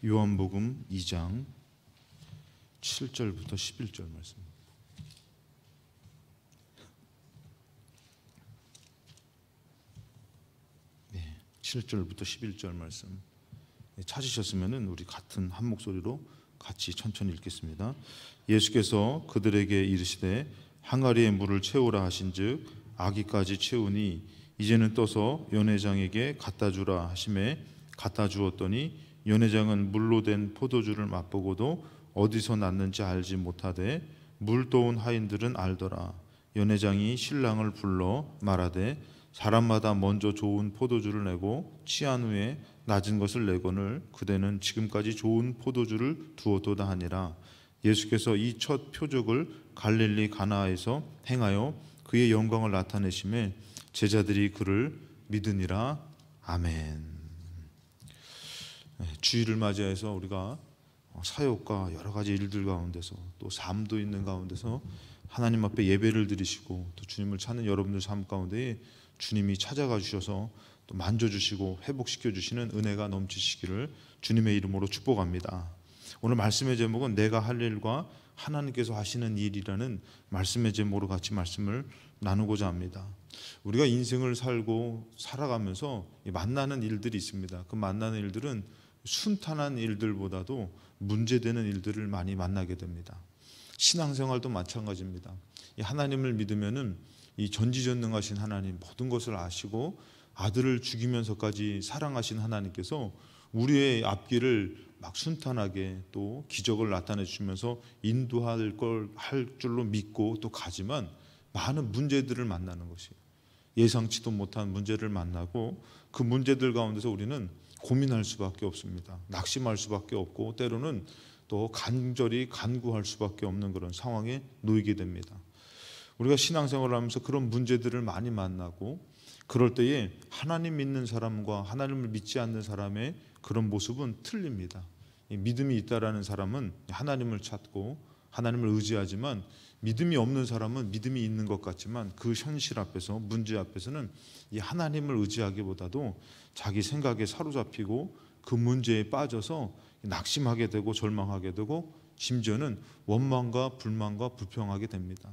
요한복음 2장 7절부터 11절 말씀. 네, 7절부터 11절 말씀 찾으셨으면 우리 같은 한 목소리로 같이 천천히 읽겠습니다. 예수께서 그들에게 이르시되 항아리에 물을 채우라 하신즉 아기까지 채우니 이제는 떠서 연회장에게 갖다 주라 하심에 갖다 주었더니 연회장은 물로 된 포도주를 맛보고도 어디서 났는지 알지 못하되 물도온 하인들은 알더라. 연회장이 신랑을 불러 말하되 사람마다 먼저 좋은 포도주를 내고 취한 후에 낮은 것을 내거늘 그대는 지금까지 좋은 포도주를 두었도다 하니라. 예수께서 이 첫 표적을 갈릴리 가나에서 행하여 그의 영광을 나타내심에 제자들이 그를 믿으니라. 아멘. 주일을 맞이해서 우리가 사역과 여러 가지 일들 가운데서 또 삶도 있는 가운데서 하나님 앞에 예배를 드리시고 또 주님을 찾는 여러분들 삶 가운데 주님이 찾아가 주셔서 또 만져주시고 회복시켜 주시는 은혜가 넘치시기를 주님의 이름으로 축복합니다. 오늘 말씀의 제목은 내가 할 일과 하나님께서 하시는 일이라는 말씀의 제목으로 같이 말씀을 나누고자 합니다. 우리가 인생을 살고 살아가면서 만나는 일들이 있습니다. 그 만나는 일들은 순탄한 일들보다도 문제되는 일들을 많이 만나게 됩니다. 신앙생활도 마찬가지입니다. 하나님을 믿으면은 이 전지전능하신 하나님, 모든 것을 아시고 아들을 죽이면서까지 사랑하신 하나님께서 우리의 앞길을 막 순탄하게 또 기적을 나타내 주시면서 인도할 걸 할 줄로 믿고 또 가지만 많은 문제들을 만나는 것이에요. 예상치도 못한 문제를 만나고 그 문제들 가운데서 우리는 고민할 수밖에 없습니다. 낙심할 수밖에 없고 때로는 또 간절히 간구할 수밖에 없는 그런 상황에 놓이게 됩니다. 우리가 신앙생활을 하면서 그런 문제들을 많이 만나고 그럴 때에 하나님 믿는 사람과 하나님을 믿지 않는 사람의 그런 모습은 틀립니다. 믿음이 있다라는 사람은 하나님을 찾고 하나님을 의지하지만 믿음이 없는 사람은 믿음이 있는 것 같지만 그 현실 앞에서 문제 앞에서는 이 하나님을 의지하기보다도 자기 생각에 사로잡히고 그 문제에 빠져서 낙심하게 되고 절망하게 되고 심지어는 원망과 불만과 불평하게 됩니다.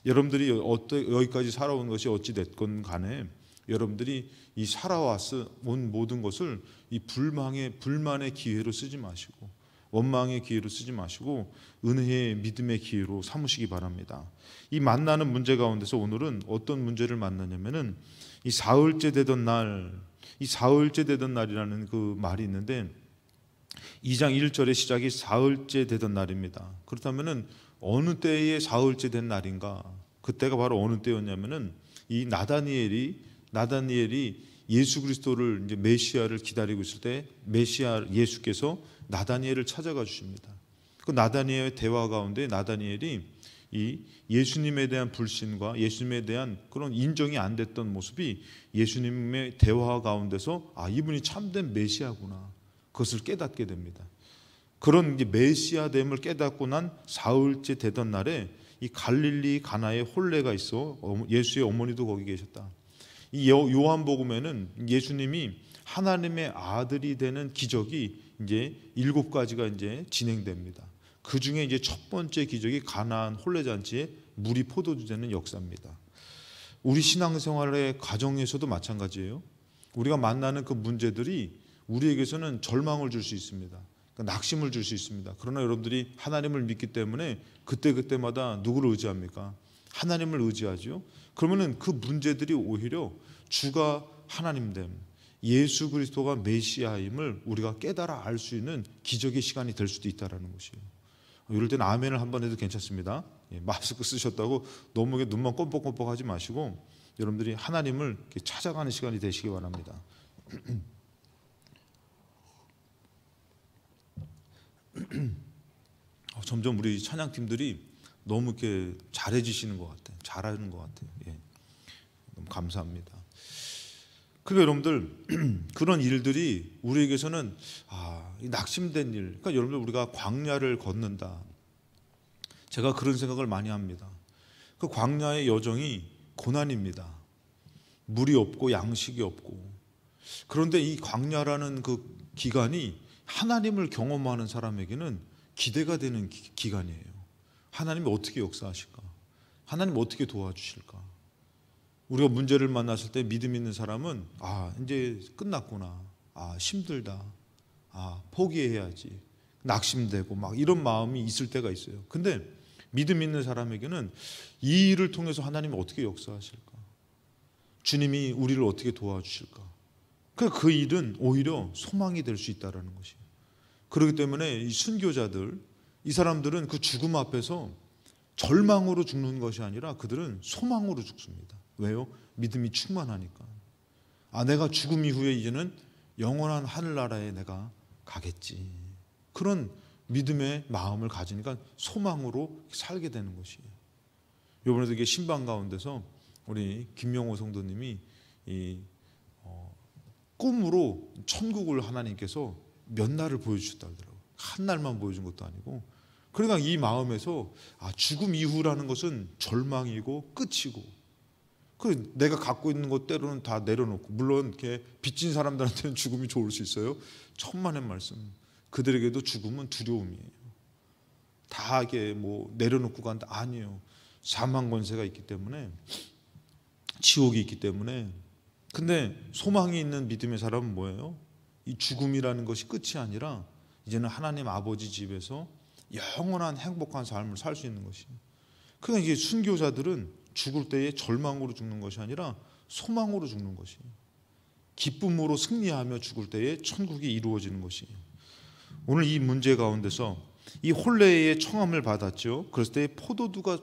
여러분들이 여기까지 살아온 것이 어찌 됐건 간에 여러분들이 이 살아온 모든 것을 이 불만의 기회로 쓰지 마시고 원망의 기회로 쓰지 마시고 은혜의 믿음의 기회로 삼으시기 바랍니다. 이 만나는 문제 가운데서 오늘은 어떤 문제를 만나냐면은 이 사흘째 되던 날, 이 사흘째 되던 날이라는 그 말이 있는데 2장 1절의 시작이 사흘째 되던 날입니다. 그렇다면은 어느 때에 사흘째 된 날인가? 그때가 바로 어느 때였냐면은 이 나다니엘이 예수 그리스도를 이제 메시아를 기다리고 있을 때 메시아 예수께서 나다니엘을 찾아가 주십니다. 그 나다니엘의 대화 가운데 나다니엘이 이 예수님에 대한 불신과 예수님에 대한 그런 인정이 안 됐던 모습이 예수님의 대화 가운데서 이분이 참된 메시아구나 그것을 깨닫게 됩니다. 그런 이제 메시아됨을 깨닫고 난 사흘째 되던 날에 이 갈릴리 가나에 혼례가 있어 예수의 어머니도 거기 계셨다. 이 요한복음에는 예수님이 하나님의 아들이 되는 기적이 이제 7가지가 이제 진행됩니다. 그 중에 이제 첫 번째 기적이 가나안 혼례잔치에 물이 포도주 되는 역사입니다. 우리 신앙생활의 가정에서도 마찬가지예요. 우리가 만나는 그 문제들이 우리에게서는 절망을 줄 수 있습니다. 그러니까 낙심을 줄 수 있습니다. 그러나 여러분들이 하나님을 믿기 때문에 그때마다 누구를 의지합니까? 하나님을 의지하죠. 그러면은 그 문제들이 오히려 주가 하나님됨, 예수 그리스도가 메시아임을 우리가 깨달아 알 수 있는 기적의 시간이 될 수도 있다라는 것이에요. 이럴 때는 아멘을 한번 해도 괜찮습니다. 마스크 쓰셨다고 너무 눈만 껌뻑껌뻑 하지 마시고 여러분들이 하나님을 찾아가는 시간이 되시기 바랍니다. 점점 우리 찬양팀들이 너무 이렇게 잘해지시는 것 같아요. 잘하는 것 같아요. 너무 감사합니다. 그리고 여러분들 그런 일들이 우리에게서는 낙심된 일. 그러니까 여러분들 우리가 광야를 걷는다. 제가 그런 생각을 많이 합니다. 그 광야의 여정이 고난입니다. 물이 없고 양식이 없고. 그런데 이 광야라는 그 기간이 하나님을 경험하는 사람에게는 기대가 되는 기간이에요. 하나님이 어떻게 역사하실까? 하나님 어떻게 도와주실까? 우리가 문제를 만났을 때 믿음 있는 사람은 이제 끝났구나. 힘들다. 포기해야지. 낙심되고 막 이런 마음이 있을 때가 있어요. 근데 믿음 있는 사람에게는 이 일을 통해서 하나님이 어떻게 역사하실까? 주님이 우리를 어떻게 도와주실까? 그 일은 오히려 소망이 될 수 있다는 것이에요. 그렇기 때문에 이 순교자들, 이 사람들은 그 죽음 앞에서 절망으로 죽는 것이 아니라 그들은 소망으로 죽습니다. 왜요? 믿음이 충만하니까. 내가 죽음 이후에 이제는 영원한 하늘나라에 내가 가겠지. 그런 믿음의 마음을 가지니까 소망으로 살게 되는 것이에요. 이번에도 이게 신방 가운데서 우리 김명호 성도님이 꿈으로 천국을 하나님께서 몇 날을 보여주셨다 그러더라고요. 한 날만 보여준 것도 아니고. 그러니까 이 마음에서 죽음 이후라는 것은 절망이고 끝이고, 내가 갖고 있는 것 때로는 다 내려놓고, 물론 이렇게 빚진 사람들한테는 죽음이 좋을 수 있어요. 천만의 말씀. 그들에게도 죽음은 두려움이에요. 다 이게 내려놓고 간다. 아니에요. 사망 권세가 있기 때문에, 지옥이 있기 때문에. 근데 소망이 있는 믿음의 사람은 뭐예요? 이 죽음이라는 것이 끝이 아니라 이제는 하나님 아버지 집에서 영원한 행복한 삶을 살 수 있는 것이에요. 그러니까 이게 순교자들은 죽을 때에 절망으로 죽는 것이 아니라 소망으로 죽는 것이에요. 기쁨으로 승리하며 죽을 때에 천국이 이루어지는 것이에요. 오늘 이 문제 가운데서 이 혼례의 청함을 받았죠. 그랬을 때 포도주가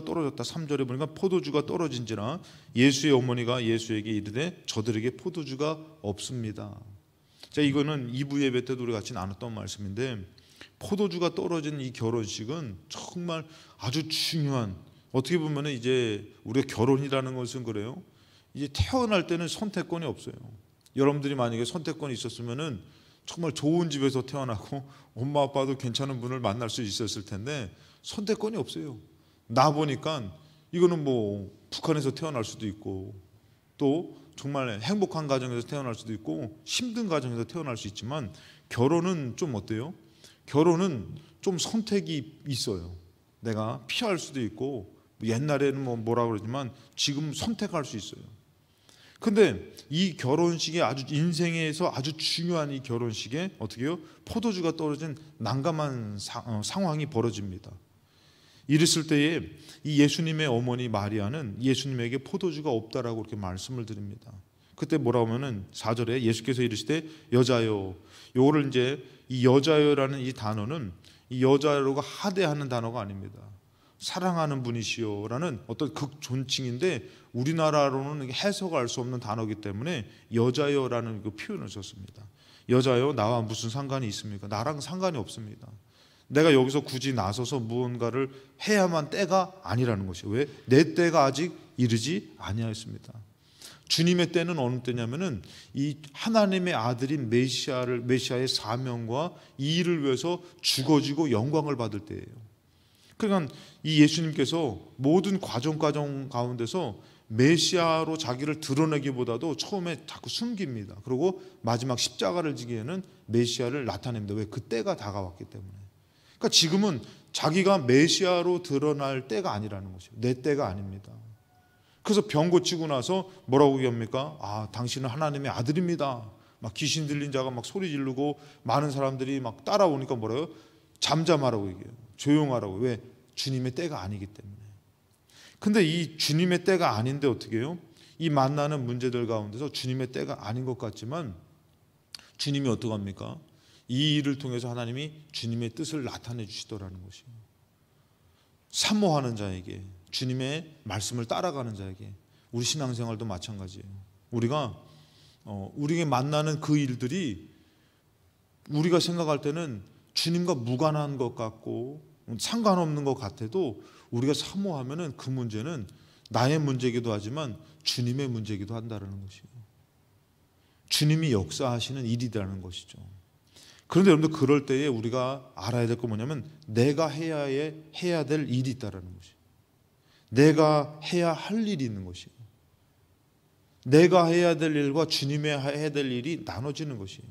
떨어졌다. 3절에 보니까 포도주가 떨어진지라 예수의 어머니가 예수에게 이르되 저들에게 포도주가 없습니다. 자, 이거는 2부 예배 때도 우리 같이 나눴던 말씀인데, 포도주가 떨어진 이 결혼식은 정말 아주 중요한, 어떻게 보면 이제 우리가 결혼이라는 것은 그래요. 이제 태어날 때는 선택권이 없어요. 여러분들이 만약에 선택권이 있었으면은 정말 좋은 집에서 태어나고 엄마 아빠도 괜찮은 분을 만날 수 있었을 텐데 선택권이 없어요. 나 보니까 이거는 북한에서 태어날 수도 있고, 또 정말 행복한 가정에서 태어날 수도 있고 힘든 가정에서 태어날 수 있지만, 결혼은 좀 어때요? 결혼은 좀 선택이 있어요. 내가 피할 수도 있고, 옛날에는 뭐라 그러지만 지금 선택할 수 있어요. 근데 이 결혼식에 아주 인생에서 아주 중요한 이 결혼식에 어떻게 해요? 포도주가 떨어진 난감한 상황이 벌어집니다. 이랬을 때에 이 예수님의 어머니 마리아는 예수님에게 포도주가 없다라고 이렇게 말씀을 드립니다. 그때 뭐라고 하면은 4절에 예수께서 이르시되 여자여, 요거를 이제 이 여자여라는 이 단어는 이 여자로가 하대하는 단어가 아닙니다. 사랑하는 분이시여라는 어떤 극존칭인데 우리나라로는 해석할 수 없는 단어이기 때문에 여자여라는 그 표현을 썼습니다. 여자여, 나와 무슨 상관이 있습니까? 나랑 상관이 없습니다. 내가 여기서 굳이 나서서 무언가를 해야만 때가 아니라는 것이에요. 왜? 내 때가 아직 이르지 아니하였습니다. 주님의 때는 어느 때냐면은 이 하나님의 아들인 메시아의 사명과 이 일을 위해서 죽어지고 영광을 받을 때예요. 그러니까 이 예수님께서 모든 과정 가운데서 메시아로 자기를 드러내기보다도 처음에 자꾸 숨깁니다. 그리고 마지막 십자가를 지기에는 메시아를 나타냅니다. 왜? 그 때가 다가왔기 때문에. 그러니까 지금은 자기가 메시아로 드러날 때가 아니라는 것이에요. 내 때가 아닙니다. 그래서 병 고치고 나서 뭐라고 얘기합니까? 당신은 하나님의 아들입니다. 막 귀신 들린 자가 막 소리 지르고 많은 사람들이 막 따라오니까 뭐라고요? 잠잠하라고 얘기해요. 조용하라고. 왜? 주님의 때가 아니기 때문에. 근데 이 주님의 때가 아닌데 어떻게 해요? 이 만나는 문제들 가운데서 주님의 때가 아닌 것 같지만 주님이 어떡합니까? 이 일을 통해서 하나님이 주님의 뜻을 나타내 주시더라는 것이에요. 사모하는 자에게, 주님의 말씀을 따라가는 자에게, 우리 신앙생활도 마찬가지예요. 우리가 만나는 그 일들이 우리가 생각할 때는 주님과 무관한 것 같고 상관없는 것 같아도 우리가 사모하면은 그 문제는 나의 문제이기도 하지만 주님의 문제이기도 한다는 것이에요. 주님이 역사하시는 일이라는 것이죠. 그런데 여러분들 그럴 때에 우리가 알아야 될 건 뭐냐면 내가 해야 될 일이 있다는 것이에요. 내가 해야 할 일이 있는 것이에요. 내가 해야 될 일과 주님이 해야 될 일이 나눠지는 것이에요.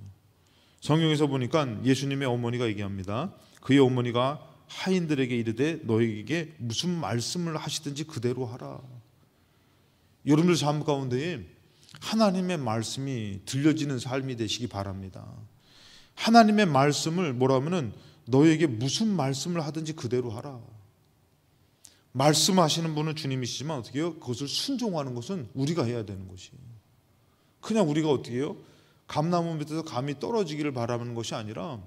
성경에서 보니까 예수님의 어머니가 얘기합니다. 그의 어머니가 하인들에게 이르되 너에게 무슨 말씀을 하시든지 그대로 하라. 여러분들 삶 가운데에 하나님의 말씀이 들려지는 삶이 되시기 바랍니다. 하나님의 말씀을 뭐라 하면은 너에게 무슨 말씀을 하든지 그대로 하라. 말씀하시는 분은 주님이시지만 어떻게 해요? 그것을 순종하는 것은 우리가 해야 되는 것이에요. 그냥 우리가 어떻게 해요? 감나무 밑에서 감이 떨어지기를 바라는 것이 아니라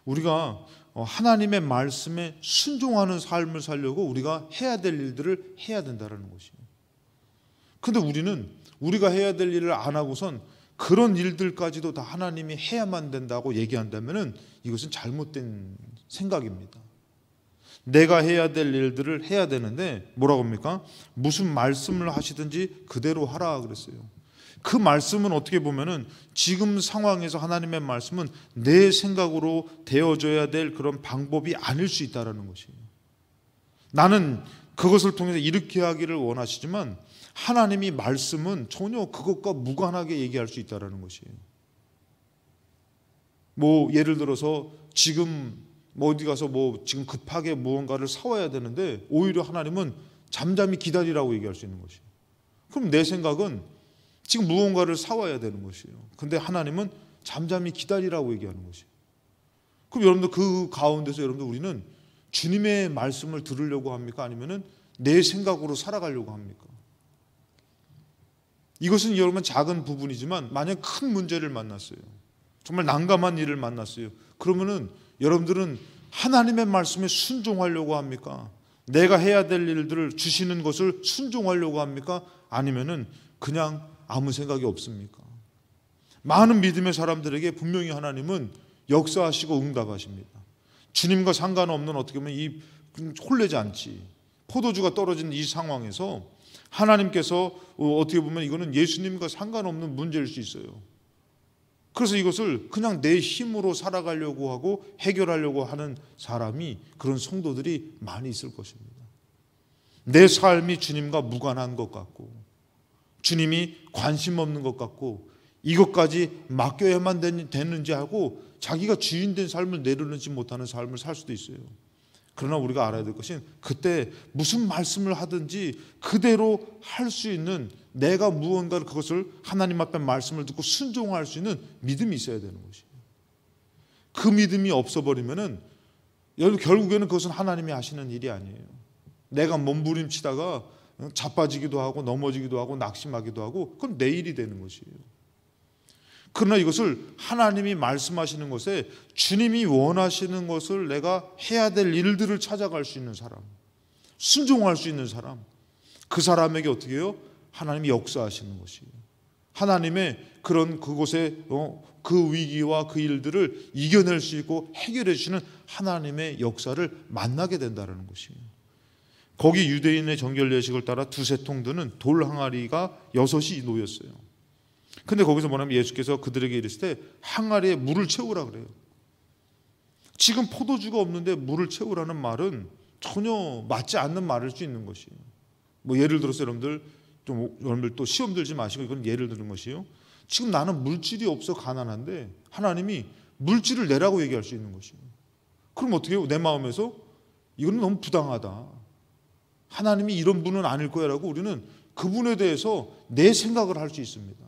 우리가 하나님의 말씀에 순종하는 삶을 살려고 우리가 해야 될 일들을 해야 된다는 것이에요. 근데 우리는 우리가 해야 될 일을 안 하고선 그런 일들까지도 다 하나님이 해야만 된다고 얘기한다면 이것은 잘못된 생각입니다. 내가 해야 될 일들을 해야 되는데 뭐라고 합니까? 무슨 말씀을 하시든지 그대로 하라 그랬어요. 그 말씀은 어떻게 보면은 지금 상황에서 하나님의 말씀은 내 생각으로 되어져야 될 그런 방법이 아닐 수 있다는 것이에요. 나는 그것을 통해서 이렇게 하기를 원하시지만 하나님이 말씀은 전혀 그것과 무관하게 얘기할 수 있다는 것이에요. 뭐 예를 들어서 지금 어디 가서 지금 급하게 무언가를 사와야 되는데 오히려 하나님은 잠잠히 기다리라고 얘기할 수 있는 것이에요. 그럼 내 생각은 지금 무언가를 사와야 되는 것이에요. 근데 하나님은 잠잠히 기다리라고 얘기하는 것이에요. 그럼 여러분들 그 가운데서 여러분들 우리는 주님의 말씀을 들으려고 합니까? 아니면은 내 생각으로 살아가려고 합니까? 이것은 여러분 작은 부분이지만 만약 큰 문제를 만났어요. 정말 난감한 일을 만났어요. 그러면은 여러분들은 하나님의 말씀에 순종하려고 합니까? 내가 해야 될 일들을 주시는 것을 순종하려고 합니까? 아니면은 그냥 아무 생각이 없습니까? 많은 믿음의 사람들에게 분명히 하나님은 역사하시고 응답하십니다. 주님과 상관없는 어떻게 보면 홀리지 않지. 포도주가 떨어진 이 상황에서 하나님께서 어떻게 보면 이거는 예수님과 상관없는 문제일 수 있어요. 그래서 이것을 그냥 내 힘으로 살아가려고 하고 해결하려고 하는 사람이 그런 성도들이 많이 있을 것입니다. 내 삶이 주님과 무관한 것 같고 주님이 관심 없는 것 같고 이것까지 맡겨야만 되는지 하고 자기가 주인된 삶을 내려놓지 못하는 삶을 살 수도 있어요. 그러나 우리가 알아야 될 것은 그때 무슨 말씀을 하든지 그대로 할 수 있는 내가 무언가를 그것을 하나님 앞에 말씀을 듣고 순종할 수 있는 믿음이 있어야 되는 것이에요. 그 믿음이 없어버리면은 결국에는 그것은 하나님이 하시는 일이 아니에요. 내가 몸부림치다가 자빠지기도 하고 넘어지기도 하고 낙심하기도 하고 그건 내 일이 되는 것이에요. 그러나 이것을 하나님이 말씀하시는 것에 주님이 원하시는 것을 내가 해야 될 일들을 찾아갈 수 있는 사람, 순종할 수 있는 사람, 그 사람에게 어떻게 해요? 하나님이 역사하시는 것이에요. 하나님의 그런 그곳에 그 위기와 그 일들을 이겨낼 수 있고 해결해 주시는 하나님의 역사를 만나게 된다는 것이에요. 거기 유대인의 정결 예식을 따라 두세 통 드는 돌 항아리가 6이 놓였어요. 근데 거기서 뭐냐면 예수께서 그들에게 이르시되 항아리에 물을 채우라 그래요. 지금 포도주가 없는데 물을 채우라는 말은 전혀 맞지 않는 말일 수 있는 것이에요. 예를 들어서 여러분들 또 시험 들지 마시고 이건 예를 드는 것이에요. 지금 나는 물질이 없어 가난한데 하나님이 물질을 내라고 얘기할 수 있는 것이에요. 그럼 어떻게 해요? 내 마음에서 이건 너무 부당하다. 하나님이 이런 분은 아닐 거야라고 우리는 그분에 대해서 내 생각을 할 수 있습니다.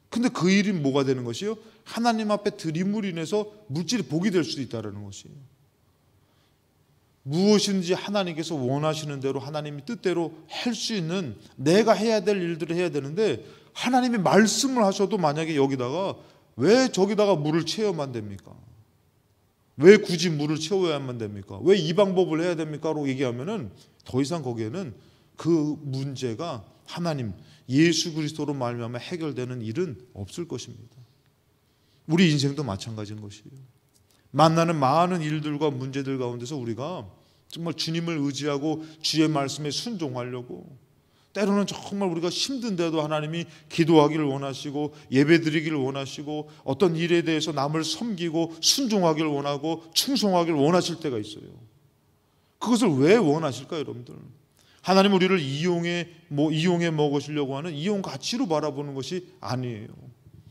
근데 그 일이 뭐가 되는 것이요? 하나님 앞에 드림으로 인해서 물질이 복이 될 수도 있다는 것이에요. 무엇인지 하나님께서 원하시는 대로 하나님이 뜻대로 할 수 있는 내가 해야 될 일들을 해야 되는데 하나님이 말씀을 하셔도 만약에 여기다가 왜 저기다가 물을 채워야만 됩니까? 왜 굳이 물을 채워야만 됩니까? 왜 이 방법을 해야 됩니까? 라고 얘기하면은 더 이상 거기에는 그 문제가 하나님 예수 그리스도로 말미암아 해결되는 일은 없을 것입니다. 우리 인생도 마찬가지인 것이에요. 만나는 많은 일들과 문제들 가운데서 우리가 정말 주님을 의지하고 주의 말씀에 순종하려고 때로는 정말 우리가 힘든데도 하나님이 기도하기를 원하시고 예배드리기를 원하시고 어떤 일에 대해서 남을 섬기고 순종하기를 원하고 충성하기를 원하실 때가 있어요. 그것을 왜 원하실까요, 여러분들? 하나님 우리를 이용해 먹으시려고 하는 이용 가치로 바라보는 것이 아니에요.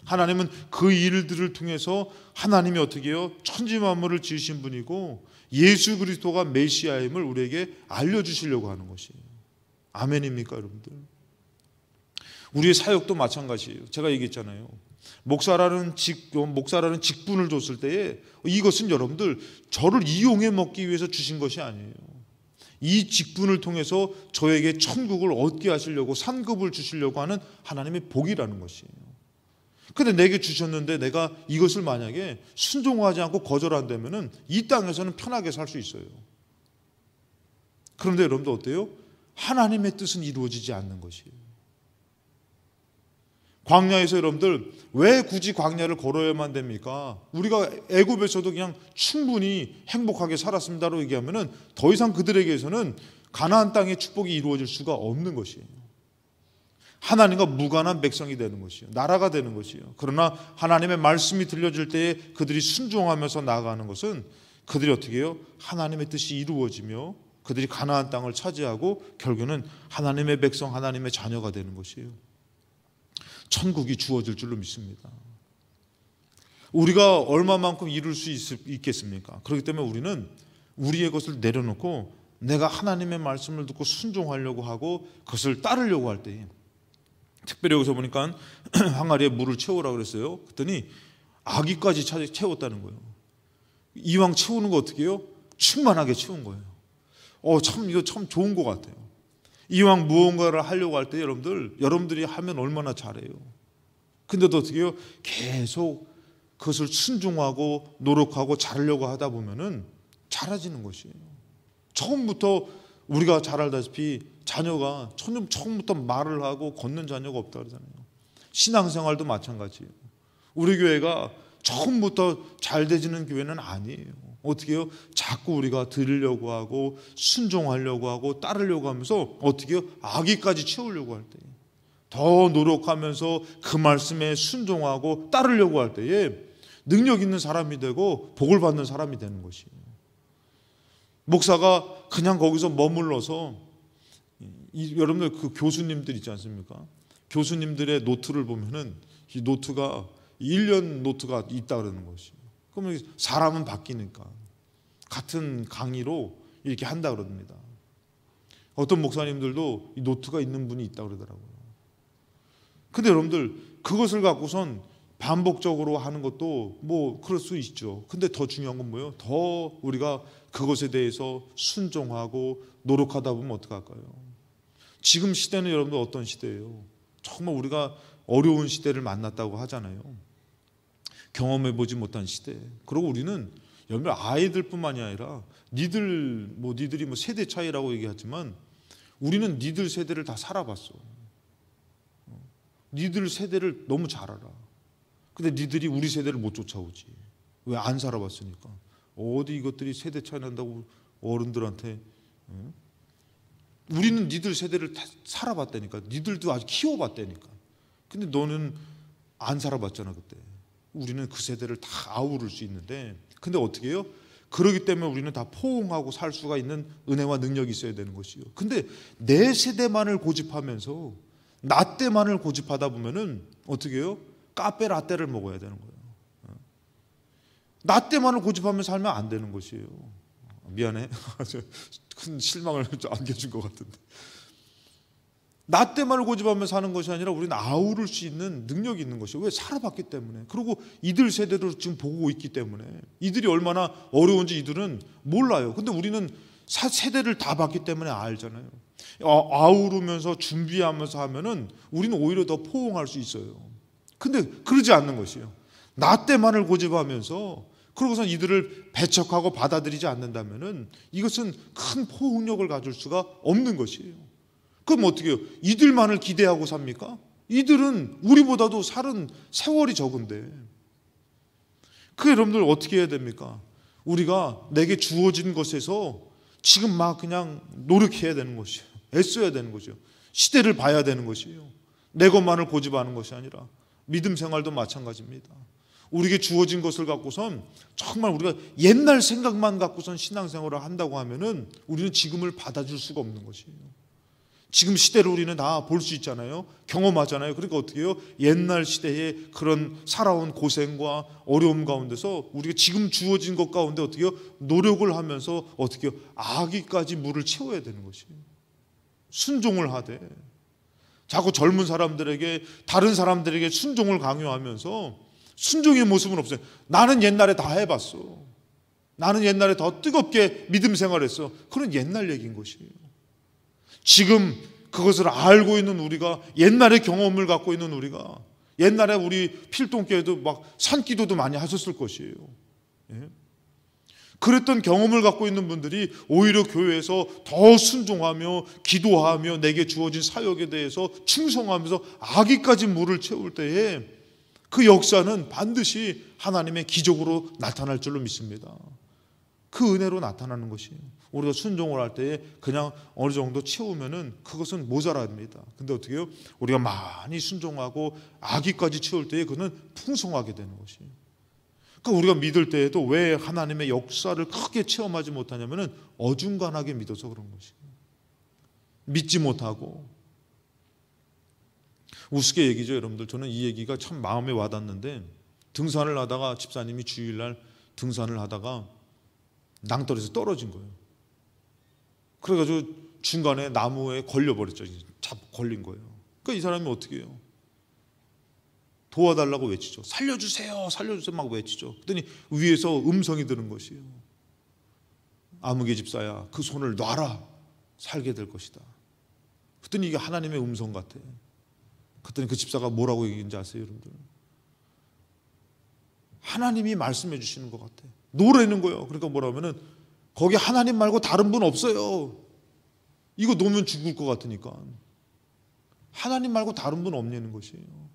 하나님은 그 일들을 통해서 하나님이 어떻게 해요? 천지 만물을 지으신 분이고 예수 그리스도가 메시아임을 우리에게 알려주시려고 하는 것이에요. 아멘입니까 여러분들? 우리의 사역도 마찬가지예요. 제가 얘기했잖아요. 목사라는 직분을 줬을 때에 이것은 여러분들 저를 이용해 먹기 위해서 주신 것이 아니에요. 이 직분을 통해서 저에게 천국을 얻게 하시려고 상급을 주시려고 하는 하나님의 복이라는 것이에요. 근데 내게 주셨는데 내가 이것을 만약에 순종하지 않고 거절한다면은 이 땅에서는 편하게 살 수 있어요. 그런데 여러분들 어때요? 하나님의 뜻은 이루어지지 않는 것이에요. 광야에서 여러분들 왜 굳이 광야를 걸어야만 됩니까? 우리가 애굽에서도 그냥 충분히 행복하게 살았습니다로 얘기하면은 더 이상 그들에게서는 가나안 땅의 축복이 이루어질 수가 없는 것이에요. 하나님과 무관한 백성이 되는 것이에요. 나라가 되는 것이에요. 그러나 하나님의 말씀이 들려질 때에 그들이 순종하면서 나아가는 것은 그들이 어떻게 해요? 하나님의 뜻이 이루어지며 그들이 가나안 땅을 차지하고 결국은 하나님의 백성, 하나님의 자녀가 되는 것이에요. 천국이 주어질 줄로 믿습니다. 우리가 얼마만큼 이룰 수 있겠습니까? 그렇기 때문에 우리는 우리의 것을 내려놓고 내가 하나님의 말씀을 듣고 순종하려고 하고 그것을 따르려고 할 때에 특별히 여기서 보니까 항아리에 물을 채우라고 그랬어요. 그랬더니 아기까지 채웠다는 거예요. 이왕 채우는 거 어떻게 해요? 충만하게 채운 거예요. 이거 참 좋은 것 같아요. 이왕 무언가를 하려고 할 때 여러분들이 하면 얼마나 잘해요. 근데도 어떻게 해요? 계속 그것을 순종하고 노력하고 잘하려고 하다 보면은 잘해지는 것이에요. 처음부터 우리가 잘 알다시피 자녀가 처음부터 말을 하고 걷는 자녀가 없다 그러잖아요. 신앙생활도 마찬가지예요. 우리 교회가 처음부터 잘 되지는 교회는 아니에요. 어떻게 해요? 자꾸 우리가 들으려고 하고 순종하려고 하고 따르려고 하면서 어떻게 해요? 아기까지 채우려고 할 때에 더 노력하면서 그 말씀에 순종하고 따르려고 할 때에 능력 있는 사람이 되고 복을 받는 사람이 되는 것이에요. 목사가 그냥 거기서 머물러서 여러분들 그 교수님들 있지 않습니까? 교수님들의 노트를 보면은 이 노트가 1년 노트가 있다 그러는 것이에요. 그러면 사람은 바뀌니까 같은 강의로 이렇게 한다 그럽니다. 어떤 목사님들도 이 노트가 있는 분이 있다 그러더라고요. 근데 여러분들 그것을 갖고선 반복적으로 하는 것도 뭐 그럴 수 있죠. 근데 더 중요한 건 뭐예요? 더 우리가 그것에 대해서 순종하고 노력하다 보면 어떡할까요? 지금 시대는 여러분들 어떤 시대예요? 정말 우리가 어려운 시대를 만났다고 하잖아요. 경험해보지 못한 시대. 그리고 우리는 여러분 아이들뿐만이 아니라 니들이 세대 차이라고 얘기하지만 우리는 니들 세대를 다 살아봤어. 니들 세대를 너무 잘 알아. 근데 니들이 우리 세대를 못 쫓아오지. 왜? 안 살아봤으니까. 어디 이것들이 세대 차이 난다고 어른들한테. 우리는 니들 세대를 다 살아봤다니까. 니들도 아주 키워봤다니까. 근데 너는 안 살아봤잖아 그때. 우리는 그 세대를 다 아우를 수 있는데 근데 어떻게 해요? 그러기 때문에 우리는 다 포옹하고 살 수가 있는 은혜와 능력이 있어야 되는 것이요. 근데 내 세대만을 고집하면서 나 때만을 고집하다 보면은 어떻게 해요? 카페 라떼를 먹어야 되는 거예요. 나 때만을 고집하면서 살면 안 되는 것이에요. 미안해. 큰 실망을 안겨준 것 같은데. 나 때만을 고집하면서 사는 것이 아니라 우리는 아우를 수 있는 능력이 있는 것이에요. 왜? 살아봤기 때문에. 그리고 이들 세대도 지금 보고 있기 때문에. 이들이 얼마나 어려운지 이들은 몰라요. 근데 우리는 세대를 다 봤기 때문에 알잖아요. 아우르면서 준비하면서 하면은 우리는 오히려 더 포옹할 수 있어요. 근데 그러지 않는 것이에요. 나 때만을 고집하면서 그러고선 이들을 배척하고 받아들이지 않는다면은 이것은 큰 포옹력을 가질 수가 없는 것이에요. 그럼 어떻게 해요? 이들만을 기대하고 삽니까? 이들은 우리보다도 살은 세월이 적은데. 그 여러분들 어떻게 해야 됩니까? 우리가 내게 주어진 것에서 지금 막 그냥 노력해야 되는 것이에요. 애써야 되는 거죠. 시대를 봐야 되는 것이에요. 내 것만을 고집하는 것이 아니라 믿음 생활도 마찬가지입니다. 우리에게 주어진 것을 갖고선 정말 우리가 옛날 생각만 갖고선 신앙생활을 한다고 하면은 우리는 지금을 받아줄 수가 없는 것이에요. 지금 시대를 우리는 다 볼 수 있잖아요. 경험하잖아요. 그러니까 어떻게 해요? 옛날 시대에 그런 살아온 고생과 어려움 가운데서 우리가 지금 주어진 것 가운데 어떻게 해요? 노력을 하면서 어떻게 해요? 아기까지 물을 채워야 되는 것이에요. 순종을 하되 자꾸 젊은 사람들에게 다른 사람들에게 순종을 강요하면서 순종의 모습은 없어요. 나는 옛날에 다 해봤어. 나는 옛날에 더 뜨겁게 믿음 생활했어. 그런 옛날 얘기인 것이에요. 지금 그것을 알고 있는 우리가, 옛날의 경험을 갖고 있는 우리가, 옛날에 우리 필동교회도 막 산기도도 많이 하셨을 것이에요. 예? 그랬던 경험을 갖고 있는 분들이 오히려 교회에서 더 순종하며 기도하며 내게 주어진 사역에 대해서 충성하면서 아기까지 물을 채울 때에 그 역사는 반드시 하나님의 기적으로 나타날 줄로 믿습니다. 그 은혜로 나타나는 것이에요. 우리가 순종을 할 때에 그냥 어느 정도 채우면은 그것은 모자랍니다. 근데 어떻게 해요? 우리가 많이 순종하고 아기까지 채울 때에 그는 풍성하게 되는 것이에요. 그러니까 우리가 믿을 때에도 왜 하나님의 역사를 크게 체험하지 못하냐면은 어중간하게 믿어서 그런 것이에요. 믿지 못하고. 우습게 얘기죠, 여러분들. 저는 이 얘기가 참 마음에 와닿는데, 등산을 하다가 집사님이 주일날 등산을 하다가 낭떠러지에서 떨어진 거예요. 그래가지고 중간에 나무에 걸려버렸죠. 걸린 거예요. 그러니까 이 사람이 어떻게 해요? 도와달라고 외치죠. 살려주세요, 살려주세요 막 외치죠. 그랬더니 위에서 음성이 드는 것이에요. 아무개 집사야, 그 손을 놔라, 살게 될 것이다. 그랬더니 이게 하나님의 음성 같아. 그랬더니 그 집사가 뭐라고 얘기했는지 아세요, 여러분들? 하나님이 말씀해 주시는 것 같아. 노래는 거예요. 그러니까 뭐라 하면은 거기 하나님 말고 다른 분 없어요. 이거 놓으면 죽을 것 같으니까. 하나님 말고 다른 분 없냐는 것이에요.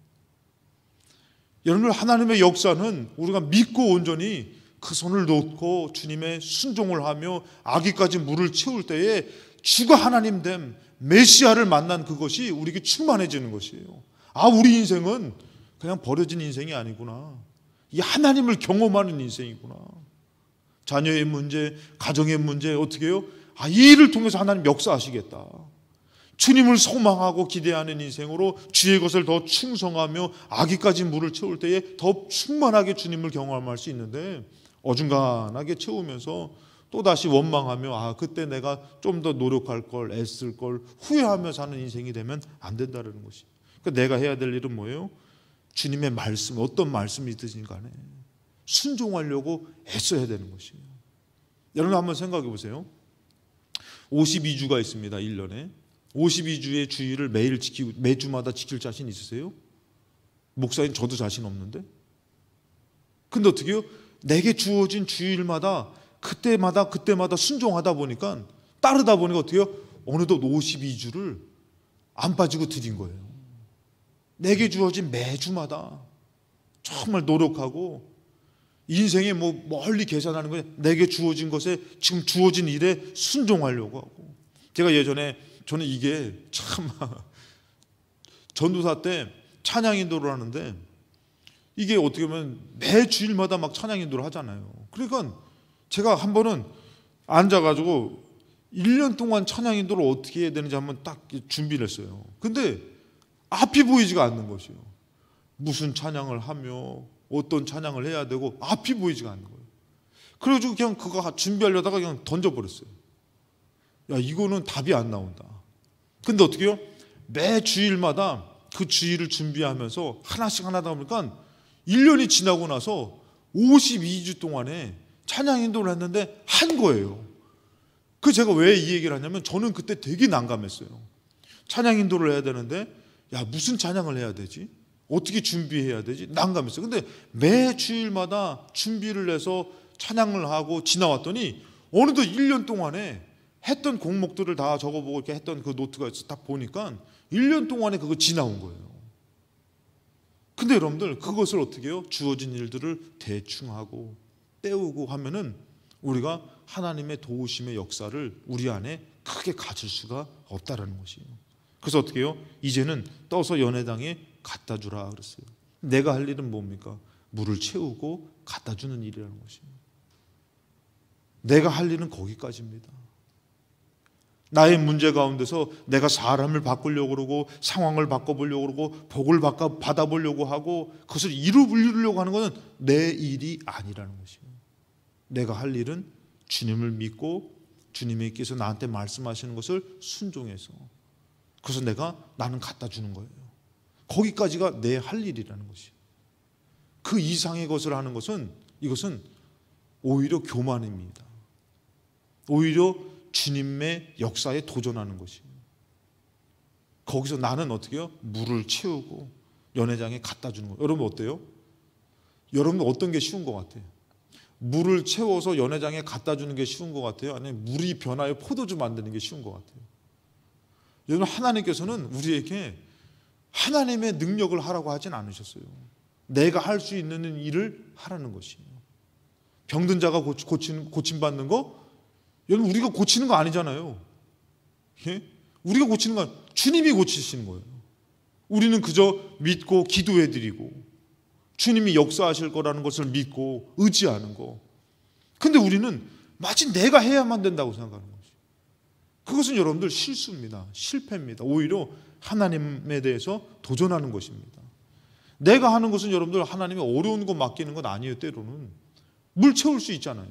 여러분, 하나님의 역사는 우리가 믿고 온전히 그 손을 놓고 주님의 순종을 하며 아기까지 물을 채울 때에 주가 하나님 됨 메시아를 만난 그것이 우리에게 충만해지는 것이에요. 아, 우리 인생은 그냥 버려진 인생이 아니구나. 이 하나님을 경험하는 인생이구나. 자녀의 문제, 가정의 문제 어떻게 해요? 아, 이 일을 통해서 하나님 역사하시겠다. 주님을 소망하고 기대하는 인생으로 주의 것을 더 충성하며 아기까지 물을 채울 때에 더 충만하게 주님을 경험할 수 있는데, 어중간하게 채우면서 또다시 원망하며 아, 그때 내가 좀 더 노력할 걸, 애쓸 걸 후회하며 사는 인생이 되면 안 된다는 것이. 그러니까 내가 해야 될 일은 뭐예요? 주님의 말씀, 어떤 말씀이든지 간에 순종하려고 애써야 되는 것이에요. 여러분 한번 생각해 보세요. 52주가 있습니다. 1년에 52주의 주일을 매주마다 지킬 자신 있으세요? 목사님, 저도 자신 없는데. 근데 어떻게 해요? 내게 주어진 주일마다 그때마다 순종하다 보니까, 따르다 보니까 어떻게 해요? 어느덧 52주를 안 빠지고 드린 거예요. 내게 주어진 매주마다 정말 노력하고 인생에 뭐 멀리 계산하는 거예요. 내게 주어진 것에, 지금 주어진 일에 순종하려고 하고. 제가 예전에, 저는 이게 참 전도사 때 찬양 인도를 하는데, 이게 어떻게 보면 매 주일마다 막 찬양 인도를 하잖아요. 그러니까 제가 한 번은 앉아가지고 1년 동안 찬양 인도를 어떻게 해야 되는지 한번 딱 준비를 했어요. 근데 앞이 보이지가 않는 것이에요. 무슨 찬양을 하며 어떤 찬양을 해야 되고 앞이 보이지가 않는 거예요. 그래가지고 그냥 그거 준비하려다가 그냥 던져버렸어요. 야, 이거는 답이 안 나온다. 근데 어떻게 해요? 매 주일마다 그 주일을 준비하면서 하나씩 하다 보니까 1년이 지나고 나서 52주 동안에 찬양 인도를 했는데 한 거예요. 그 제가 왜 이 얘기를 하냐면, 저는 그때 되게 난감했어요. 찬양 인도를 해야 되는데, 야, 무슨 찬양을 해야 되지? 어떻게 준비해야 되지? 난감했어요. 근데 매 주일마다 준비를 해서 찬양을 하고 지나왔더니 어느덧 1년 동안에 했던 곡목들을 다 적어보고 이렇게 했던 그 노트가 딱 보니까 1년 동안에 그거 지나온 거예요. 근데 여러분들, 그것을 어떻게 해요? 주어진 일들을 대충 하고 때우고 하면은 우리가 하나님의 도우심의 역사를 우리 안에 크게 가질 수가 없다라는 것이에요. 그래서 어떻게 해요? 이제는 떠서 연회당에 갖다 주라 그랬어요. 내가 할 일은 뭡니까? 물을 채우고 갖다 주는 일이라는 것이에요. 내가 할 일은 거기까지입니다. 나의 문제 가운데서 내가 사람을 바꾸려고 그러고 상황을 바꿔보려고 그러고 복을 받아보려고 하고 그것을 이루려고 하는 것은 내 일이 아니라는 것이에요. 내가 할 일은 주님을 믿고 주님께서 나한테 말씀하시는 것을 순종해서 그래서 나는 갖다 주는 거예요. 거기까지가 내 할 일이라는 것이에요. 그 이상의 것을 하는 것은 이것은 오히려 교만입니다. 오히려 주님의 역사에 도전하는 것이에요. 거기서 나는 어떻게 해요? 물을 채우고 연회장에 갖다 주는 거예요. 여러분 어때요? 여러분 어떤 게 쉬운 것 같아요? 물을 채워서 연회장에 갖다 주는 게 쉬운 것 같아요? 아니면 물이 변하여 포도주 만드는 게 쉬운 것 같아요? 여러분 하나님께서는 우리에게 하나님의 능력을 하라고 하진 않으셨어요. 내가 할 수 있는 일을 하라는 것이에요. 병든 자가 고침받는 거 여러분 우리가 고치는 거 아니잖아요. 예? 우리가 고치는 건 주님이 고치시는 거예요. 우리는 그저 믿고 기도해드리고 주님이 역사하실 거라는 것을 믿고 의지하는 거. 근데 우리는 마치 내가 해야만 된다고 생각하는 거죠. 그것은 여러분들 실수입니다. 실패입니다. 오히려 하나님에 대해서 도전하는 것입니다. 내가 하는 것은 여러분들 하나님이 어려운 거 맡기는 건 아니에요. 때로는 물 채울 수 있잖아요.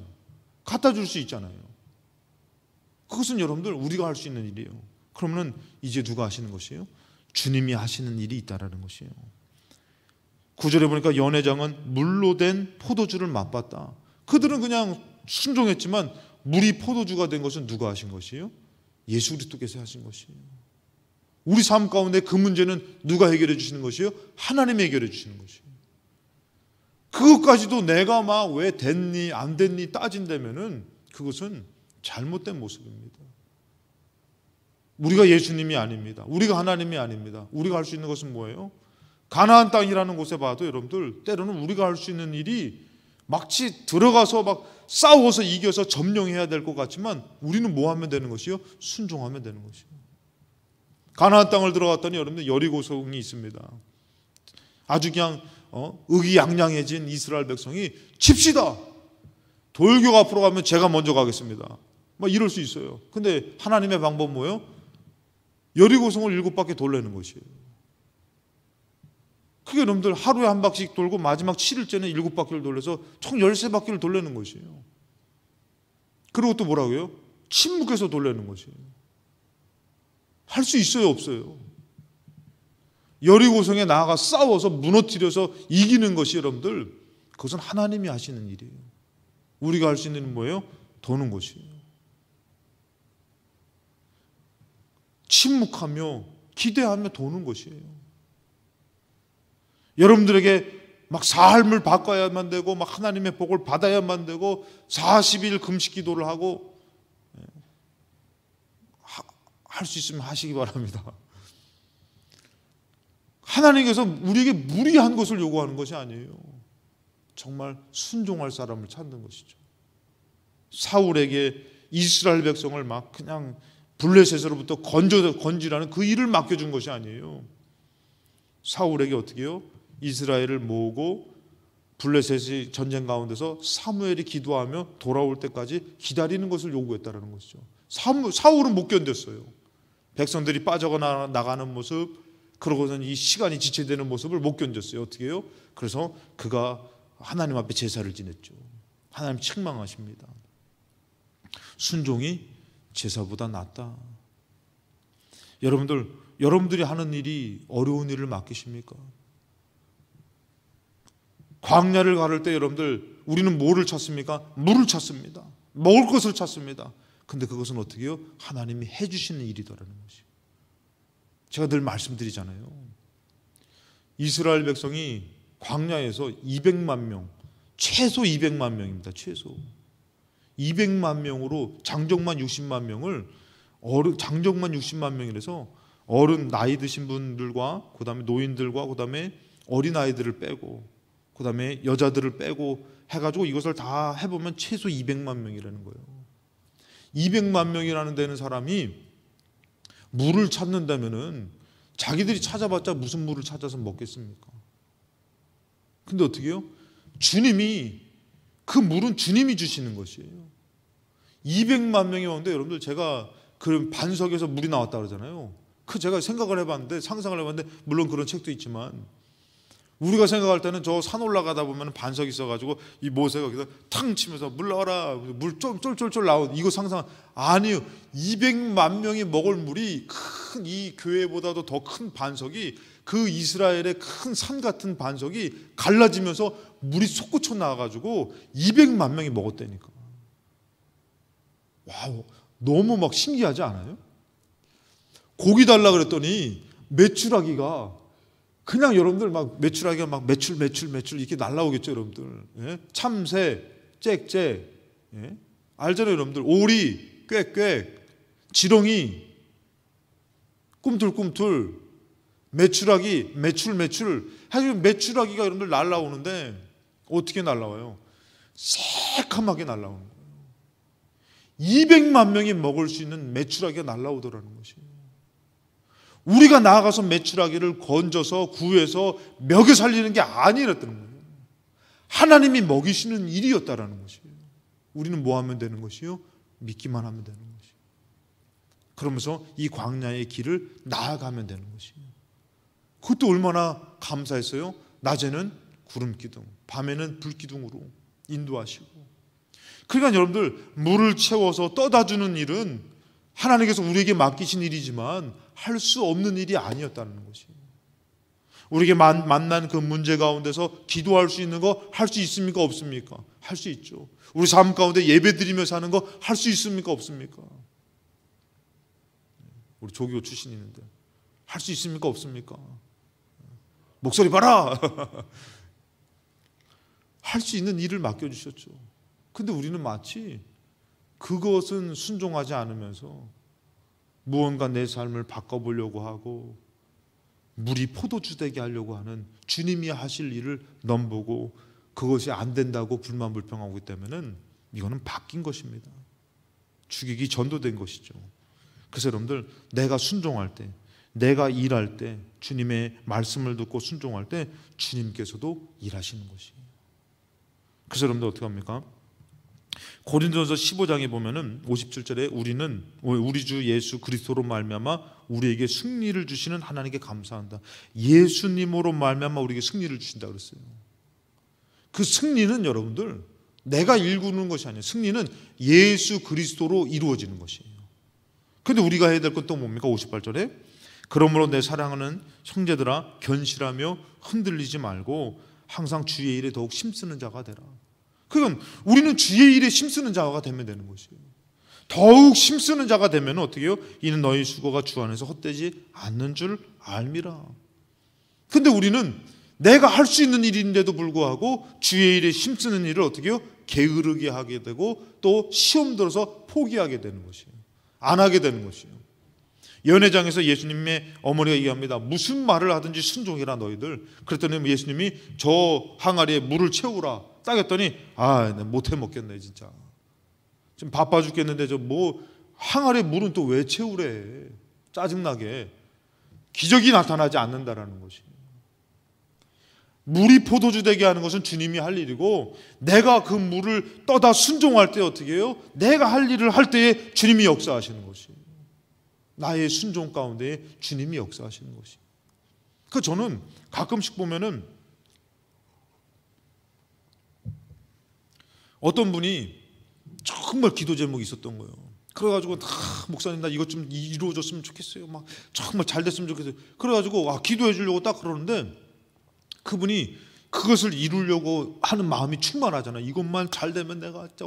갖다 줄 수 있잖아요. 그것은 여러분들 우리가 할 수 있는 일이에요. 그러면 이제 누가 하시는 것이에요? 주님이 하시는 일이 있다라는 것이에요. 9절에 보니까 연회장은 물로 된 포도주를 맛봤다. 그들은 그냥 순종했지만 물이 포도주가 된 것은 누가 하신 것이에요? 예수 그리스도께서 하신 것이에요. 우리 삶 가운데 그 문제는 누가 해결해 주시는 것이에요? 하나님이 해결해 주시는 것이에요. 그것까지도 내가 막 왜 됐니 안 됐니 따진다면은 그것은 잘못된 모습입니다. 우리가 예수님이 아닙니다. 우리가 하나님이 아닙니다. 우리가 할 수 있는 것은 뭐예요? 가나안 땅이라는 곳에 봐도 여러분들 때로는 우리가 할 수 있는 일이 마치 들어가서 막 싸워서 이겨서 점령해야 될 것 같지만 우리는 뭐 하면 되는 것이요? 순종하면 되는 것이요. 가나안 땅을 들어갔더니 여러분들 여리고성이 있습니다. 아주 그냥 의기양양해진 이스라엘 백성이 칩시다. 돌격 앞으로 가면 제가 먼저 가겠습니다. 막 이럴 수 있어요. 근데 하나님의 방법은 뭐예요? 여리고성을 7바퀴 돌리는 것이에요. 그게 여러분들 하루에 한 바퀴씩 돌고 마지막 7일째는 7바퀴를 돌려서 총 13바퀴를 돌리는 것이에요. 그리고 또 뭐라고요? 침묵해서 돌리는 것이에요. 할 수 있어요, 없어요? 여리고성에 나아가 싸워서 무너뜨려서 이기는 것이 여러분들 그것은 하나님이 하시는 일이에요. 우리가 할 수 있는 일은 뭐예요? 도는 것이에요. 침묵하며 기대하며 도는 것이에요. 여러분들에게 막 삶을 바꿔야만 되고 막 하나님의 복을 받아야만 되고 40일 금식 기도를 하고 할 수 있으면 하시기 바랍니다. 하나님께서 우리에게 무리한 것을 요구하는 것이 아니에요. 정말 순종할 사람을 찾는 것이죠. 사울에게 이스라엘 백성을 막 그냥 블레셋으로부터 건지라는 그 일을 맡겨준 것이 아니에요. 사울에게 어떻게 해요? 이스라엘을 모으고 블레셋이 전쟁 가운데서 사무엘이 기도하며 돌아올 때까지 기다리는 것을 요구했다는 것이죠. 사울은 못 견뎠어요. 백성들이 빠져나가는 모습, 그러고선 이 시간이 지체되는 모습을 못 견뎠어요. 어떻게 해요? 그래서 그가 하나님 앞에 제사를 지냈죠. 하나님 책망하십니다. 순종이 제사보다 낫다. 여러분들이 하는 일이 어려운 일을 맡기십니까? 광야를 가를 때 여러분들 우리는 뭐를 찾습니까? 물을 찾습니다. 먹을 것을 찾습니다. 근데 그것은 어떻게 해요? 하나님이 해주시는 일이더라는 것이에요. 제가 늘 말씀드리잖아요. 이스라엘 백성이 광야에서 200만 명, 최소 200만 명입니다. 최소 200만 명으로 장정만 60만 명을 장정만 60만 명이라서 어른 나이 드신 분들과 그다음에 노인들과 그다음에 어린 아이들을 빼고 그다음에 여자들을 빼고 해가지고 이것을 다 해보면 최소 200만 명이라는 거예요. 200만 명이라는 데는 사람이 물을 찾는다면은 자기들이 찾아봤자 무슨 물을 찾아서 먹겠습니까? 근데 어떻게 해요? 주님이 그 물은 주님이 주시는 것이에요. 200만 명이 오는데 여러분들 제가 그 반석에서 물이 나왔다 그러잖아요. 그 제가 생각을 해봤는데, 상상을 해봤는데, 물론 그런 책도 있지만 우리가 생각할 때는 저 산 올라가다 보면 반석이 있어가지고 이 모세가 여기서 탕 치면서 물 나와라, 물 쫄쫄쫄 나온, 이거 상상. 아니요, 200만 명이 먹을 물이 큰 이 교회보다도 더 큰 반석이, 그 이스라엘의 큰 산 같은 반석이 갈라지면서 물이 솟구쳐 나와가지고 200만 명이 먹었다니까. 와우, 너무 막 신기하지 않아요? 고기 달라 그랬더니 메추라기가 그냥, 여러분들 막 메추라기가 막 매출 이렇게 날라오겠죠, 여러분들. 예? 참새, 짹짹, 예? 알잖아요, 여러분들. 오리, 꽥꽥, 지렁이, 꿈틀꿈틀, 메추라기, 매출. 하여튼 메추라기가 여러분들 날라오는데 어떻게 날라와요? 새카맣게 날라오는 거예요. 200만 명이 먹을 수 있는 메추라기가 날라오더라는 것이에요. 우리가 나아가서 메추라기를 건져서 구해서 먹여 살리는 게 아니랬다는 거예요. 하나님이 먹이시는 일이었다라는 것이에요. 우리는 뭐 하면 되는 것이요? 믿기만 하면 되는 것이에요. 그러면서 이 광야의 길을 나아가면 되는 것이에요. 그것도 얼마나 감사했어요. 낮에는 구름 기둥, 밤에는 불 기둥으로 인도하시고. 그러니까 여러분들, 물을 채워서 떠다 주는 일은 하나님께서 우리에게 맡기신 일이지만 할 수 없는 일이 아니었다는 것이에요. 우리에게 만난 그 문제 가운데서 기도할 수 있는 거 할 수 있습니까? 없습니까? 할 수 있죠. 우리 삶 가운데 예배 드리며 사는 거 할 수 있습니까? 없습니까? 우리 조교 출신이 있는데 할 수 있습니까? 없습니까? 목소리 봐라! 할 수 있는 일을 맡겨주셨죠. 근데 우리는 마치 그것은 순종하지 않으면서 무언가 내 삶을 바꿔보려고 하고 물이 포도주 되게 하려고 하는 주님이 하실 일을 넘보고 그것이 안 된다고 불만불평하기 때문에 이거는 바뀐 것입니다. 죽이기 전도된 것이죠. 그래서 여러분들, 내가 순종할 때, 내가 일할 때, 주님의 말씀을 듣고 순종할 때 주님께서도 일하시는 것이에요. 그래서 여러분들 어떻게 합니까? 고린도전서 15장에 보면은 57절에 우리는 우리 주 예수 그리스도로 말미암아 우리에게 승리를 주시는 하나님께 감사한다. 예수님으로 말미암아 우리에게 승리를 주신다 그랬어요. 그 승리는 여러분들 내가 일구는 것이 아니에요. 승리는 예수 그리스도로 이루어지는 것이에요. 그런데 우리가 해야 될 건 또 뭡니까? 58절에 그러므로 내 사랑하는 형제들아 견실하며 흔들리지 말고 항상 주의 일에 더욱 힘쓰는 자가 되라. 그러니까 우리는 주의 일에 힘쓰는 자가 되면 되는 것이에요. 더욱 힘쓰는 자가 되면 어떻게 해요? 이는 너희 수고가 주 안에서 헛되지 않는 줄 알미라. 근데 우리는 내가 할 수 있는 일인데도 불구하고 주의 일에 힘쓰는 일을 어떻게 해요? 게으르게 하게 되고 또 시험 들어서 포기하게 되는 것이에요. 안 하게 되는 것이에요. 연회장에서 예수님의 어머니가 얘기합니다. 무슨 말을 하든지 순종해라 너희들. 그랬더니 예수님이 저 항아리에 물을 채우라 딱 했더니 못해 먹겠네 진짜. 지금 바빠 죽겠는데 저 뭐 항아리에 물은 또 왜 채우래. 짜증나게. 기적이 나타나지 않는다라는 것이에요. 물이 포도주 되게 하는 것은 주님이 할 일이고 내가 그 물을 떠다 순종할 때 어떻게 해요? 내가 할 일을 할 때에 주님이 역사하시는 것이에요. 나의 순종 가운데 주님이 역사하시는 것이에요. 그 저는 가끔씩 보면은 어떤 분이 정말 기도 제목이 있었던 거예요. 그래가지고 목사님 나 이것 좀 이루어졌으면 좋겠어요. 막 정말 잘 됐으면 좋겠어요. 그래가지고 기도해 주려고 딱 그러는데 그분이 그것을 이루려고 하는 마음이 충만하잖아요. 이것만 잘 되면 내가 진짜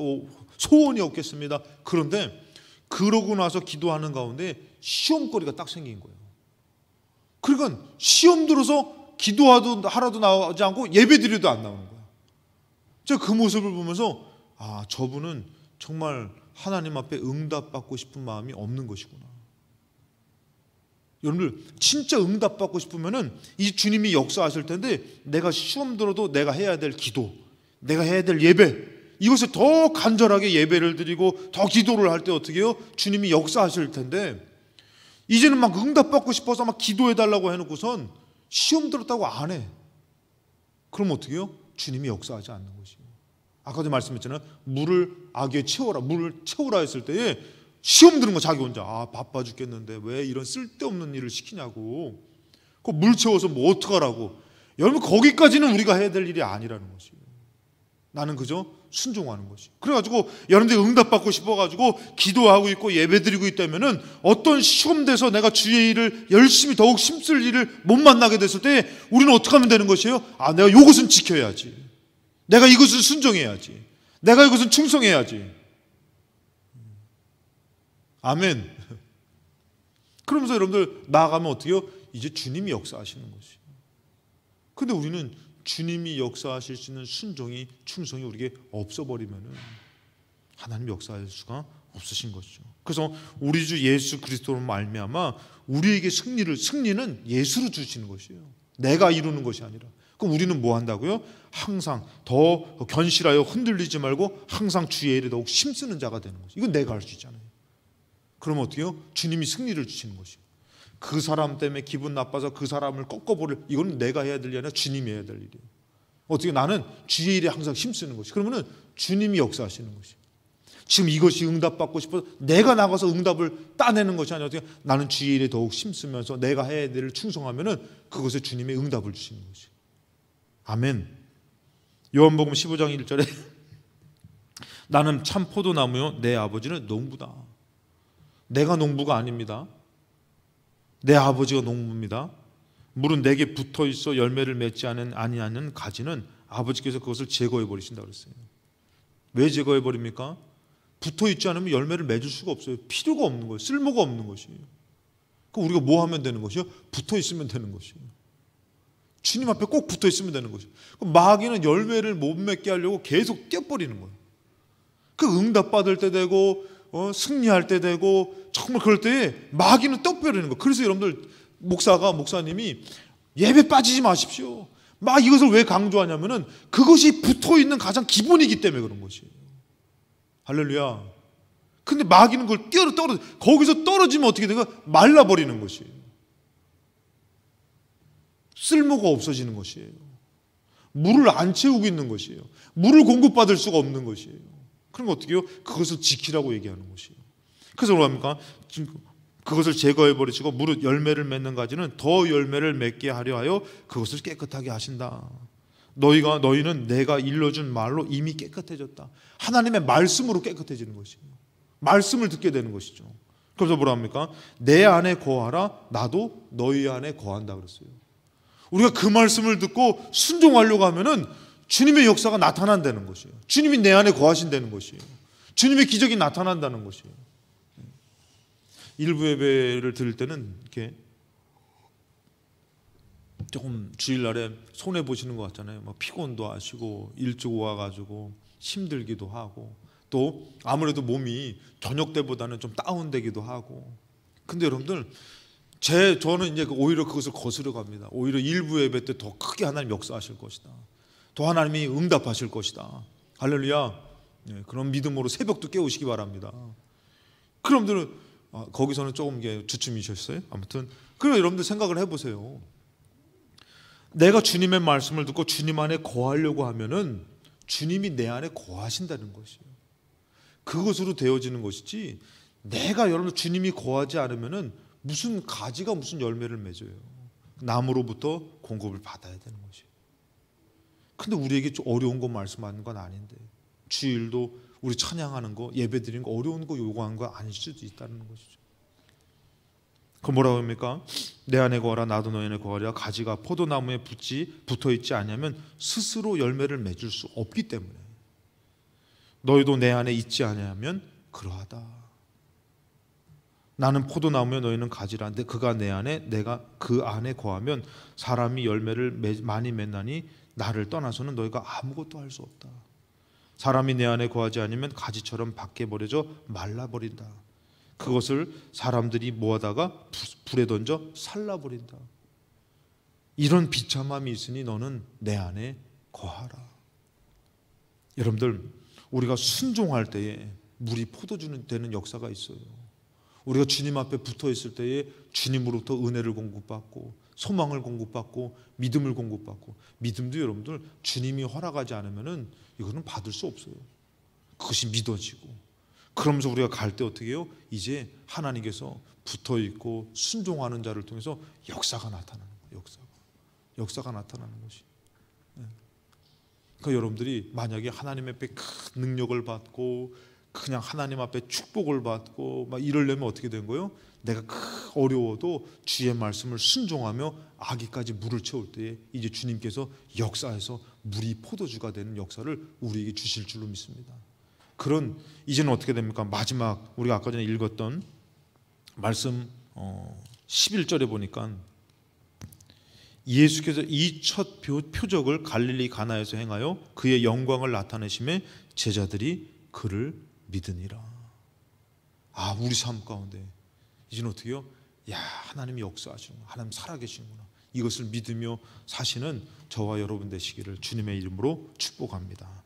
소원이 없겠습니다. 그런데 그러고 나서 기도하는 가운데 시험거리가 딱 생긴 거예요. 그러니까 시험 들어서 기도하도 하라도 나오지 않고 예배드려도 안 나오는 거예요. 제가 그 모습을 보면서 저분은 정말 하나님 앞에 응답받고 싶은 마음이 없는 것이구나. 여러분들 진짜 응답받고 싶으면은 이 주님이 역사하실 텐데 내가 시험 들어도 내가 해야 될 기도, 내가 해야 될 예배, 이것을 더 간절하게 예배를 드리고 더 기도를 할 때 어떻게 해요? 주님이 역사하실 텐데 이제는 막 응답받고 싶어서 막 기도해달라고 해놓고선 시험 들었다고 안 해. 그럼 어떻게 해요? 주님이 역사하지 않는 것이에요. 아까도 말씀했잖아요. 물을 악에 채워라, 물을 채우라 했을 때에 시험 드는 거 자기 혼자. 바빠 죽겠는데 왜 이런 쓸데없는 일을 시키냐고. 그 물 채워서 뭐 어떡하라고. 여러분 거기까지는 우리가 해야 될 일이 아니라는 것이에요. 나는 그저 순종하는 것이. 그래가지고 여러분들이 응답받고 싶어가지고 기도하고 있고 예배드리고 있다면은 어떤 시험돼서 내가 주의 일을 열심히 더욱 힘쓸 일을 못 만나게 됐을 때 우리는 어떻게 하면 되는 것이에요? 내가 이것은 지켜야지. 내가 이것은 순종해야지. 내가 이것은 충성해야지. 아멘. 그러면서 여러분들 나아가면 어떻게 해요? 이제 주님이 역사하시는 것이에요. 근데 우리는 주님이 역사하실 수 있는 순종이, 충성이 우리에게 없어버리면은 하나님 역사할 수가 없으신 것이죠. 그래서 우리 주 예수 그리스도로 말미암아 우리에게 승리는 예수로 주시는 것이에요. 내가 이루는 것이 아니라. 그럼 우리는 뭐 한다고요? 항상 더 견실하여 흔들리지 말고 항상 주의 일에 더욱 힘쓰는 자가 되는 것이에요. 이건 내가 할 수 있잖아요. 그러면 어떻게 해요? 주님이 승리를 주시는 것이에요. 그 사람 때문에 기분 나빠서 그 사람을 꺾어버릴, 이건 내가 해야 될 일이 아니라 주님이 해야 될 일이에요. 어떻게 나는 주의 일에 항상 힘쓰는 것이. 그러면은 주님이 역사하시는 것이. 지금 이것이 응답받고 싶어서 내가 나가서 응답을 따내는 것이 아니라 어떻게 나는 주의 일에 더욱 힘쓰면서 내가 해야 될 일을 충성하면은 그것에 주님의 응답을 주시는 것이. 아멘. 요한복음 15장 1절에 나는 참 포도나무요 내 아버지는 농부다. 내가 농부가 아닙니다. 내 아버지가 농부입니다. 물은 내게 붙어 있어 열매를 맺지 아니하는 가지는 아버지께서 그것을 제거해 버리신다 그랬어요. 왜 제거해 버립니까? 붙어 있지 않으면 열매를 맺을 수가 없어요. 필요가 없는 거예요. 쓸모가 없는 것이에요. 그럼 우리가 뭐 하면 되는 것이요? 붙어 있으면 되는 것이에요. 주님 앞에 꼭 붙어 있으면 되는 것이에요. 그럼 마귀는 열매를 못 맺게 하려고 계속 뛰어버리는 거예요. 그 응답 받을 때 되고 승리할 때 되고 정말 그럴 때에 마귀는 떡버리는 거예요. 그래서 여러분들 목사님이 예배 빠지지 마십시오. 막 이것을 왜 강조하냐면은 그것이 붙어 있는 가장 기본이기 때문에 그런 것이에요. 할렐루야. 근데 마귀는 그걸 떨어져 거기서 떨어지면 어떻게 되가 말라버리는 것이에요. 쓸모가 없어지는 것이에요. 물을 안 채우고 있는 것이에요. 물을 공급받을 수가 없는 것이에요. 그럼 어떻게 해요? 그것을 지키라고 얘기하는 것이에요. 그래서 뭐합니까? 그것을 제거해버리시고 무릇 열매를 맺는 가지는 더 열매를 맺게 하려 하여 그것을 깨끗하게 하신다. 너희는 내가 일러준 말로 이미 깨끗해졌다. 하나님의 말씀으로 깨끗해지는 것이에요. 말씀을 듣게 되는 것이죠. 그래서 뭐라 합니까? 내 안에 거하라 나도 너희 안에 거한다 그랬어요. 우리가 그 말씀을 듣고 순종하려고 하면은 주님의 역사가 나타난다는 것이에요. 주님이 내 안에 거하신다는 것이에요. 주님의 기적이 나타난다는 것이에요. 일부 예배를 드릴 때는 이렇게 조금 주일날에 손해 보시는 것 같잖아요. 막 피곤도 하시고 일찍 와가지고 힘들기도 하고 또 아무래도 몸이 저녁 때보다는 좀 다운되기도 하고. 근데 여러분들 저는 이제 오히려 그것을 거스려 갑니다. 오히려 일부 예배 때 더 크게 하나님 역사하실 것이다. 더 하나님이 응답하실 것이다. 할렐루야. 네, 그런 믿음으로 새벽도 깨우시기 바랍니다. 그럼들 거기서는 조금 주춤이셨어요. 아무튼 그럼 여러분들 생각을 해보세요. 내가 주님의 말씀을 듣고 주님 안에 거하려고 하면은 주님이 내 안에 거하신다는 것이에요. 그것으로 되어지는 것이지. 내가 여러분 주님이 거하지 않으면은 무슨 가지가 무슨 열매를 맺어요. 나무로부터 공급을 받아야 되는 것이에요. 근데 우리에게 좀 어려운 거 말씀하는 건 아닌데 주일도 우리 찬양하는 거 예배드리는 거 어려운 거 요구하는 거 아닐 수도 있다는 것이죠. 그럼 뭐라고 합니까? 내 안에 거하라 나도 너희 안에 거하리라. 가지가 포도나무에 붙어 있지 않으면 스스로 열매를 맺을 수 없기 때문에 너희도 내 안에 있지 않으면 그러하다. 나는 포도나무에 너희는 가지라. 그가 내 안에 내가 그 안에 거하면 사람이 열매를 많이 맺나니 나를 떠나서는 너희가 아무것도 할 수 없다. 사람이 내 안에 거하지 않으면 가지처럼 밖에 버려져 말라버린다. 그것을 사람들이 모아다가 불에 던져 살라버린다. 이런 비참함이 있으니 너는 내 안에 거하라. 여러분들 우리가 순종할 때에 물이 포도주는 되는 역사가 있어요. 우리가 주님 앞에 붙어 있을 때에 주님으로부터 은혜를 공급받고 소망을 공급받고 믿음을 공급받고. 믿음도 여러분들 주님이 허락하지 않으면은 이거는 받을 수 없어요. 그것이 믿어지고 그러면서 우리가 갈 때 어떻게 해요? 이제 하나님께서 붙어 있고 순종하는 자를 통해서 역사가 나타나는 거예요. 역사가 나타나는 것이. 그러니까 여러분들이 만약에 하나님 앞에 큰 능력을 받고 그냥 하나님 앞에 축복을 받고 막 이러려면 어떻게 된 거예요? 내가 어려워도 주의 말씀을 순종하며 아기까지 물을 채울 때에 이제 주님께서 역사에서 물이 포도주가 되는 역사를 우리에게 주실 줄로 믿습니다. 그런 이제는 어떻게 됩니까? 마지막 우리가 아까 전에 읽었던 말씀 11절에 보니까 예수께서 이 첫 표적을 갈릴리 가나에서 행하여 그의 영광을 나타내심에 제자들이 그를 믿으니라. 아, 우리 삶 가운데 이제는 어떻게 해요? 야, 하나님이 역사하시는구나, 하나님 살아계시는구나, 이것을 믿으며 사시는 저와 여러분 되시기를 주님의 이름으로 축복합니다.